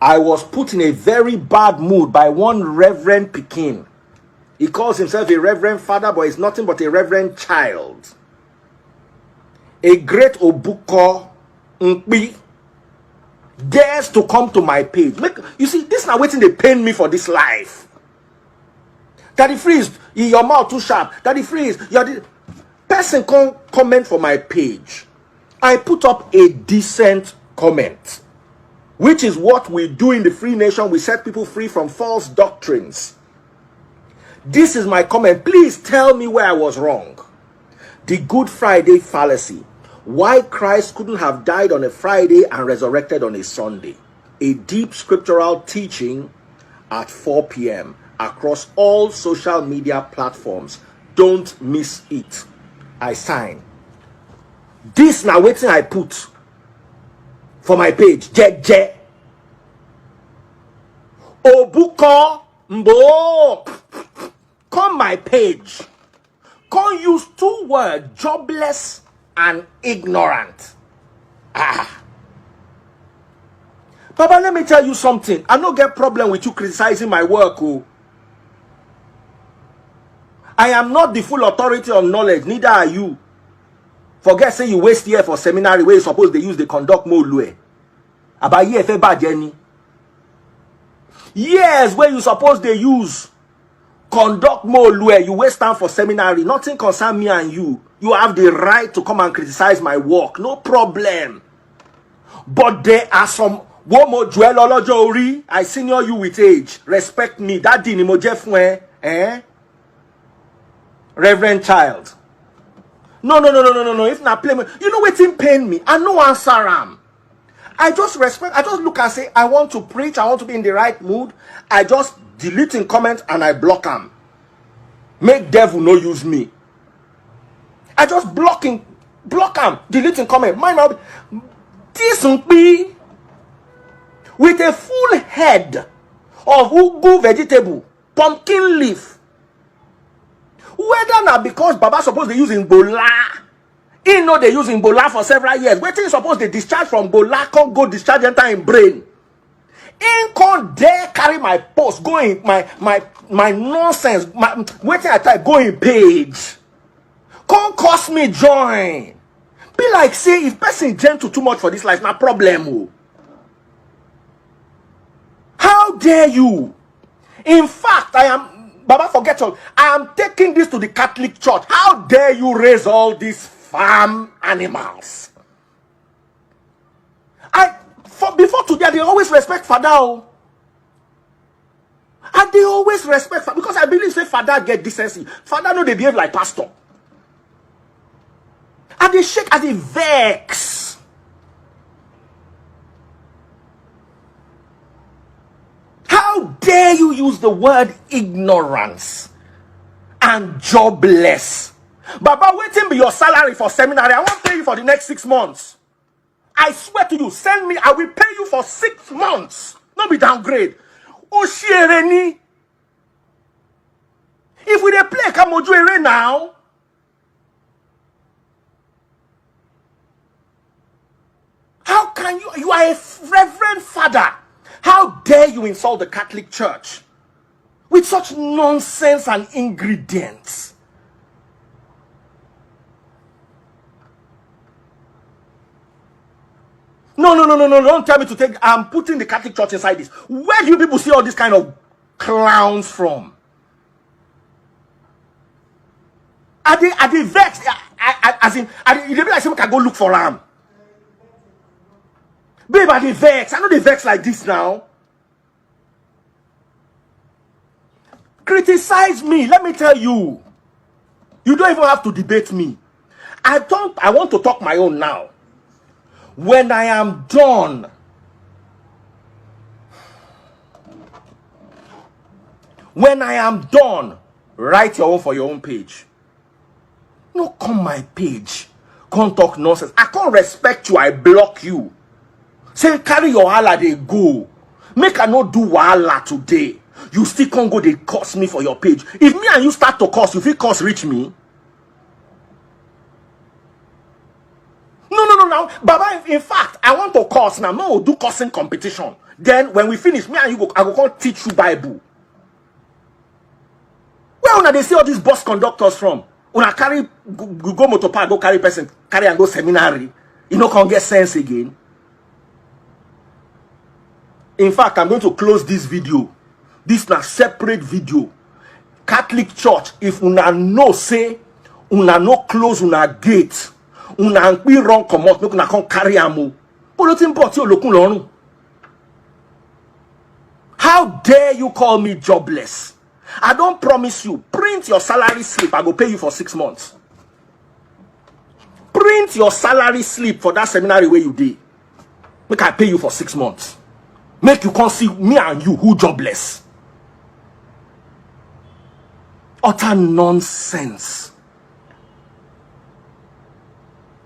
I was put in a very bad mood by one Reverend Pekin. He calls himself a Reverend Father, but he's nothing but a Reverend child. A great Ebuka Obi dares to come to my page. You see, this is not waiting. They pain me for this life. Daddy Freeze, your mouth too sharp. Daddy Freeze, person can comment for my page. I put up a decent comment, which is what we do in the Free Nation. We set people free from false doctrines. This is my comment. Please tell me where I was wrong. The Good Friday fallacy. Why Christ couldn't have died on a Friday and resurrected on a Sunday. A deep scriptural teaching at 4 p.m. across all social media platforms. Don't miss it. I sign. This now waiting I put for my page. Je. Ebuka Mbo. Come my page. Come use 2 words, jobless and ignorant. Baba, let me tell you something. I don't get problem with you criticizing my work. I am not the full authority on knowledge, neither are you. Forget say you waste year for seminary where you suppose they use the conduct more lue. About year fe bad Jenny. Years where you suppose they use conduct more lue, you waste time for seminary. Nothing concern me and you. You have the right to come and criticize my work. No problem. But there are some womo Joel I senior you with age. Respect me. That dinimo Jeffwe, Reverend child. No. If not play me, you know what in pain me. I no answer am. I just respect. I just look and say, I want to preach. I want to be in the right mood. I just delete in comments and I block them. Make devil no use me. I just block them, delete in comment. Mine now, this will be with a full head of ugu vegetable, pumpkin leaf. Whether not because Baba suppose they use in bola, he know they use in bola for several years. Wait till suppose they discharge from bola, can't go discharge enter in brain. Ain't can't dare carry my post, going my nonsense, waiting I type going page. Can't cost me join. Be like say if person gentle too much for this life, not problem. How dare you? In fact, I am Baba forget all. I am taking this to the Catholic Church. How dare you raise all these farm animals? Before today, they always respect Father. And they always respect Father. Because I believe say Father get decency. Father know they behave like pastor. And they shake as they vex. How dare you use the word ignorance and jobless? Baba, waiting be your salary for seminary. I won't pay you for the next 6 months. I swear to you, send me, I will pay you for 6 months. Not be downgrade. Oshiereni. If we dey play Kamojuere now, how can you are a reverend father. How dare you insult the Catholic Church with such nonsense and ingredients? No, don't tell me to take, I'm putting the Catholic Church inside this. Where do you people see all these kind of clowns from? Are they vexed? As in, they be like, someone can go look for them. Babe, are they vexed? I know they vex like this now. Criticize me, let me tell you. You don't even have to debate me. I want to talk my own now. When I am done, write your own for your own page. No, come my page. Can't talk nonsense. I can't respect you. I block you. Say carry your wahala they go. Make I not do wahala today. You still can't go. They curse me for your page. If me and you start to curse, you feel curse reach me. No. now, Baba, in fact, I want to curse now. No, do cursing competition. Then when we finish, me and you go, I will come teach you Bible. Where una they see all these bus conductors from? Una carry go motor park, go carry person, carry and go seminary. You know, can't get sense again. In fact, I'm going to close this video. This is a separate video. Catholic Church, if una no say, una no close una gate, una we run come out, make una come carry amu. How dare you call me jobless? I don't promise you. Print your salary slip. I go pay you for 6 months. Print your salary slip for that seminary where you did. Make I pay you for 6 months. Make you come see me and you who jobless. Utter nonsense.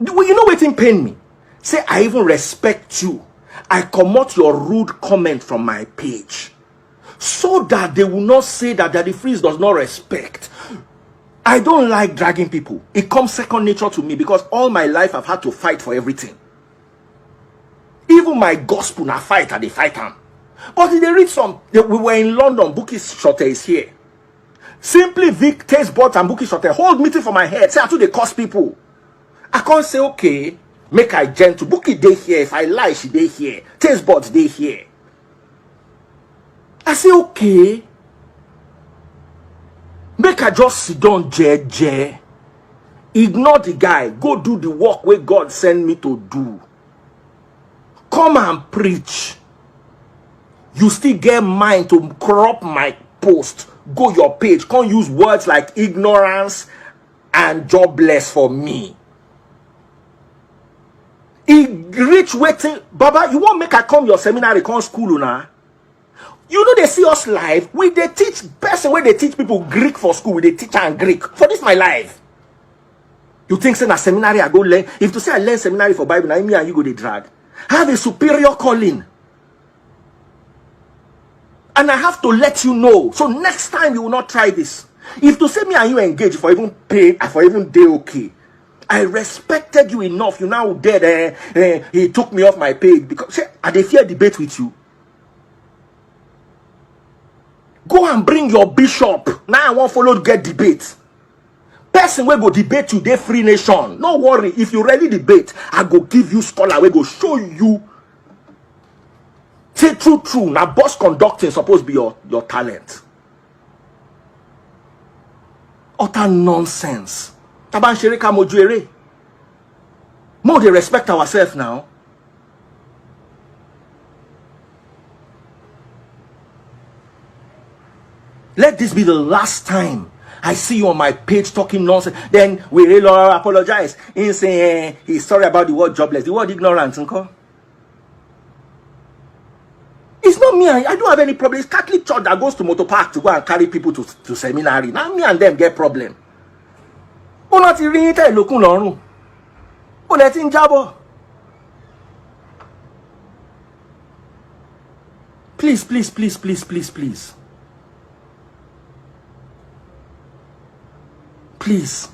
You know what pain me? Say I even respect you. I comment your rude comment from my page, so that they will not say that Daddy Freeze does not respect. I don't like dragging people. It comes second nature to me because all my life I've had to fight for everything. Even my gospel, I fight and they fight them. But if they read some, we were in London, Bookie Shotte is here. Simply Vic, Taste Buds and Bookie Shotte hold meeting for my head. Say I they curse people. I can't say, okay, make I gentle. Bookie they here. If I lie, she they here. Taste Buds they here. I say, okay. Make I just sit down, jeje. Ignore the guy. Go do the work where God sent me to do. Come and preach. You still get mind to crop my post. Go your page. Can't use words like ignorance and jobless for me. Rich waiting. Baba, you won't make I come your seminary, come school now. You know they see us live. We they teach person where they teach people Greek for school. They teach and Greek. For this my life. You think say na seminary I go learn? If to say I learn seminary for Bible, now me and you go they drag. I have a superior calling. And I have to let you know. So next time you will not try this. If to say me and you engage for even pay, for even day okay. I respected you enough. You now dead. He took me off my page because I dey fear debate with you. Go and bring your bishop. Now I want follow to get debate. Person will go debate you, they free nation. No worry. If you ready debate, I go give you scholar. We go show you. Say true. Now boss conducting supposed to be your talent. Utter nonsense. Taban Sherika Mojuere. More they respect ourselves now. Let this be the last time I see you on my page talking nonsense. Then we really apologize. In saying he's sorry about the word jobless, the word ignorance. It's not me. I don't have any problem. It's Catholic Church that goes to motor park to go and carry people to seminary. Now me and them get problem. Please. Please.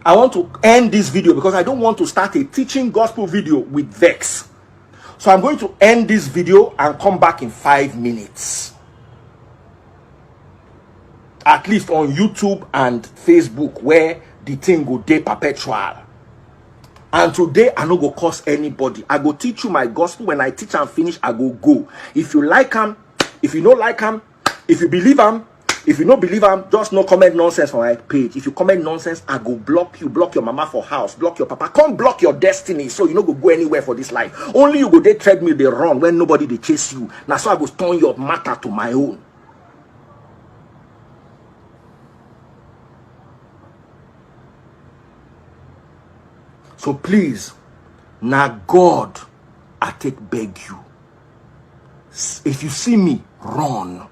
I want to end this video because I don't want to start a teaching gospel video with vex. So I'm going to end this video and come back in 5 minutes. At least on YouTube and Facebook where the thing go day perpetual. And today I no go curse anybody. I go teach you my gospel. When I teach and finish, I go. If you like him, if you don't like him, if you believe him, if you don't believe him, just no comment nonsense on my page. If you comment nonsense, I go block you. Block your mama for house. Block your papa. Come block your destiny. So you no go anywhere for this life. Only you go they treadmill they run when nobody they chase you. Now so I go turn your matter to my own. So please, now God, I take beg you. If you see me, run.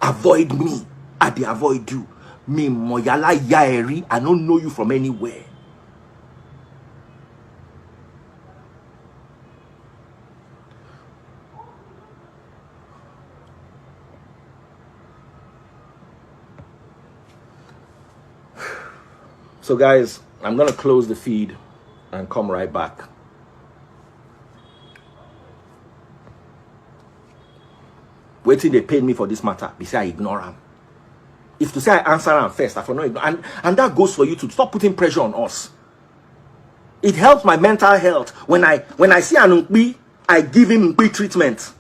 Avoid me. I dey avoid you. Me moyala yaeri. I don't know you from anywhere. So guys, I'm going to close the feed and come right back. Wait till they pay me for this matter. They say I ignore them. If to say I answer them first, I for no ignore. And that goes for you to stop putting pressure on us. It helps my mental health. When I see an Nkpi, I give him Nkpi treatment.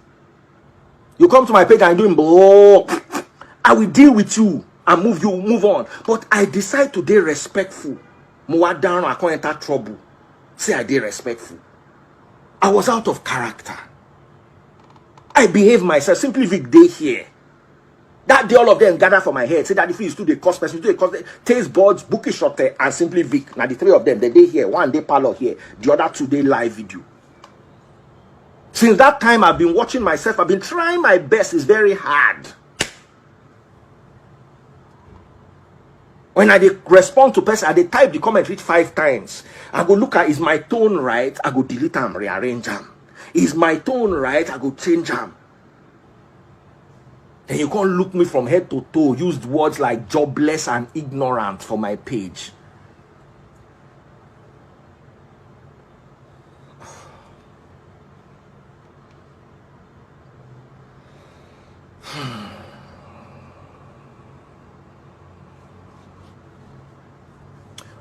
You come to my page and do him, oh, I will deal with you and move on. But I decide to be respectful. More down, I can't enter trouble. Say I did respectful. I was out of character. I behave myself. Simply Vic day here. That day all of them gather for my head. Say that if you do the cost person, do the cost taste boards, bookish shot and Simply Vic. Now the three of them, the day here, one day parlor here, the other 2 day live video. Since that time I've been watching myself. I've been trying my best. It's very hard. When I respond to person, I type the comment reach 5 times. I go look at, is my tone right? I go delete them, rearrange them. Is my tone right? I go change them. And you can't look me from head to toe. Use words like jobless and ignorant for my page.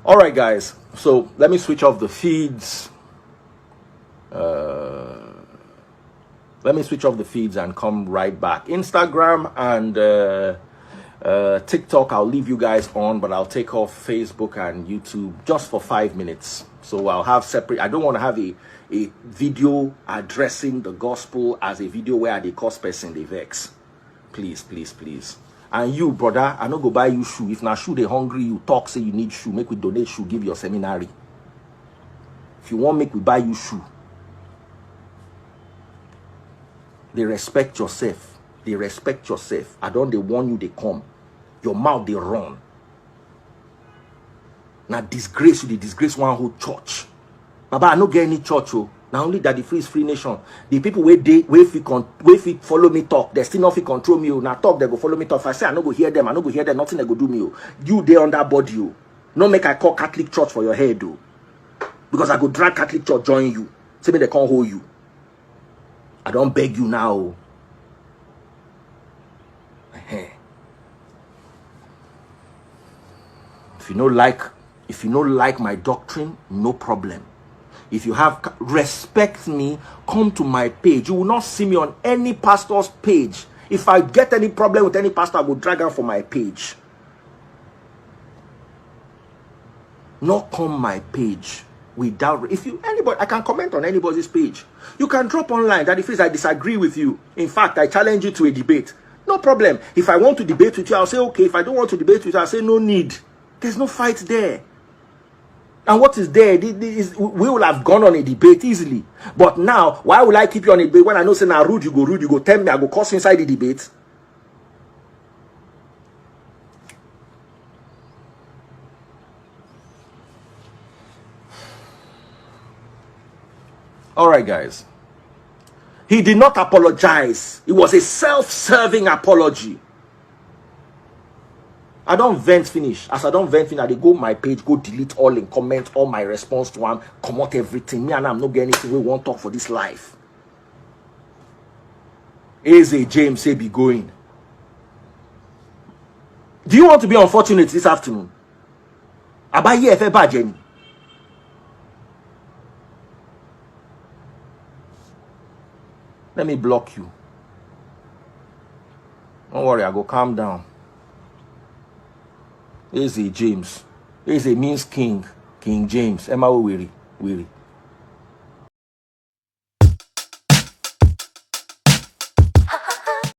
All right, guys. So let me switch off the feeds. Let me switch off the feeds and come right back. Instagram and TikTok, I'll leave you guys on, but I'll take off Facebook and YouTube just for 5 minutes. So I'll have separate. I don't want to have a video addressing the gospel as a video where they cause person they vex. Please, please, please. And you, brother, I no go buy you shoe. If na shoe they hungry, you talk, say you need shoe. Make we donate shoe, give your seminary. If you want, make we buy you shoe. They respect yourself. They respect yourself. I don't they warn you, they come. Your mouth they run. Now disgrace you, they disgrace one whole church. Baba, I no get any church, oh. Now only that the free nation. The people where fit follow me talk, they still not fit control me. Now talk, they go follow me talk. If I say I no go hear them, nothing they go do me. You there on that body, you. No make I call Catholic Church for your head, though. Because I go drag Catholic Church join you. Say me they can't hold you. I don't beg you now. If you don't like my doctrine, no problem. If you have respect me, come to my page. You will not see me on any pastor's page. If I get any problem with any pastor, I will drag her for my page. Not come my page without. If you anybody, I can comment on anybody's page. You can drop online that if I disagree with you. In fact, I challenge you to a debate. No problem. If I want to debate with you, I'll say okay. If I don't want to debate with you, I'll say no need. There's no fight there. And what is there? We will have gone on a debate easily. But now, why will I keep you on a debate when I know say now rude, you go tell me, I go curse inside the debate? All right, guys. He did not apologize. It was a self-serving apology. I don't vent finish. As I don't vent finish, they go my page, go delete all in comment, all my response to one, come out everything. Me and I'm not getting anything we won't talk for this life. Eze James say be going. Do you want to be unfortunate this afternoon? Abaye efe ba Jenny. Let me block you. Don't worry, I go calm down. Eze James. Eze means king. King James. Emma weary.